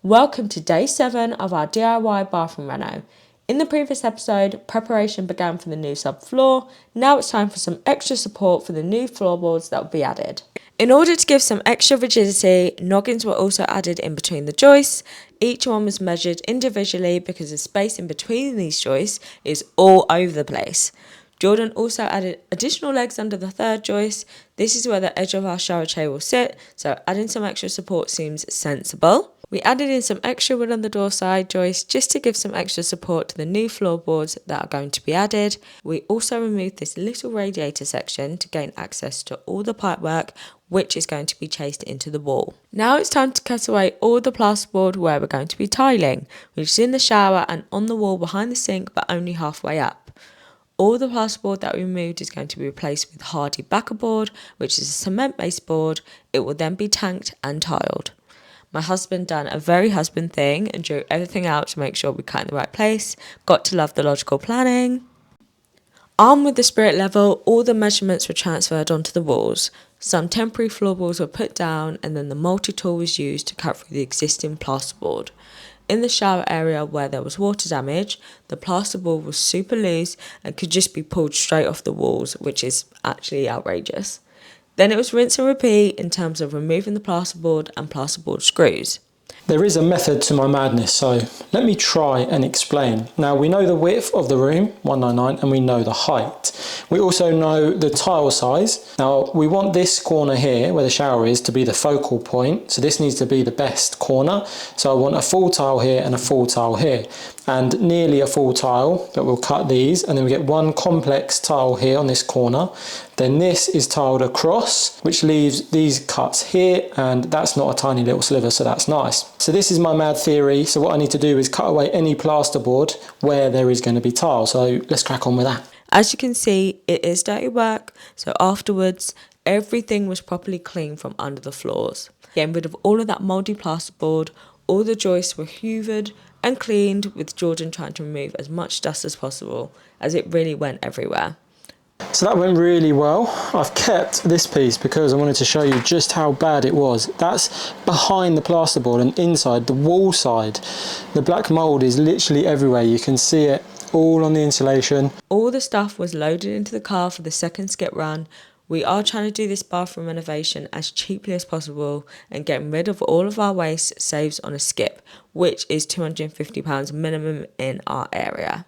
Welcome to day 7 of our DIY bathroom reno. In the previous episode, preparation began for the new subfloor. Now it's time for some extra support for the new floorboards that will be added. In order to give some extra rigidity, noggins were also added in between the joists. Each one was measured individually because the space in between these joists is all over the place. Jordan also added additional legs under the third joist. This is where the edge of our shower tray will sit, so adding some extra support seems sensible. We added in some extra wood on the door side joist just to give some extra support to the new floorboards that are going to be added. We also removed this little radiator section to gain access to all the pipework, which is going to be chased into the wall. Now it's time to cut away all the plasterboard where we're going to be tiling, which is in the shower and on the wall behind the sink, but only halfway up. All the plasterboard that we removed is going to be replaced with hardy backerboard, which is a cement-based board. It will then be tanked and tiled. My husband done a very husband thing and drew everything out to make sure we cut in the right place. Got to love the logical planning. Armed with the spirit level, all the measurements were transferred onto the walls. Some temporary floorboards were put down and then the multi-tool was used to cut through the existing plasterboard. In the shower area where there was water damage, the plasterboard was super loose and could just be pulled straight off the walls, which is actually outrageous. Then it was rinse and repeat in terms of removing the plasterboard and plasterboard screws. There is a method to my madness, so let me try and explain. Now, we know the width of the room, 199, and we know the height. We also know the tile size. Now, we want this corner here, where the shower is, to be the focal point. So this needs to be the best corner. So I want a full tile here and a full tile here. And nearly a full tile, but we'll cut these. And then we get one complex tile here on this corner. Then this is tiled across, which leaves these cuts here, and that's not a tiny little sliver, so that's nice. So this is my mad theory. So what I need to do is cut away any plasterboard where there is going to be tile. So let's crack on with that. As you can see, it is dirty work, so afterwards, everything was properly cleaned from under the floors. Getting rid of all of that mouldy plasterboard, all the joists were hoovered and cleaned, with Jordan trying to remove as much dust as possible, as it really went everywhere. So that went really well. I've kept this piece because I wanted to show you just how bad it was. That's behind the plasterboard and inside the wall side. The black mould is literally everywhere. You can see it all on the insulation. All the stuff was loaded into the car for the second skip run. We are trying to do this bathroom renovation as cheaply as possible, and getting rid of all of our waste saves on a skip, which is £250 minimum in our area.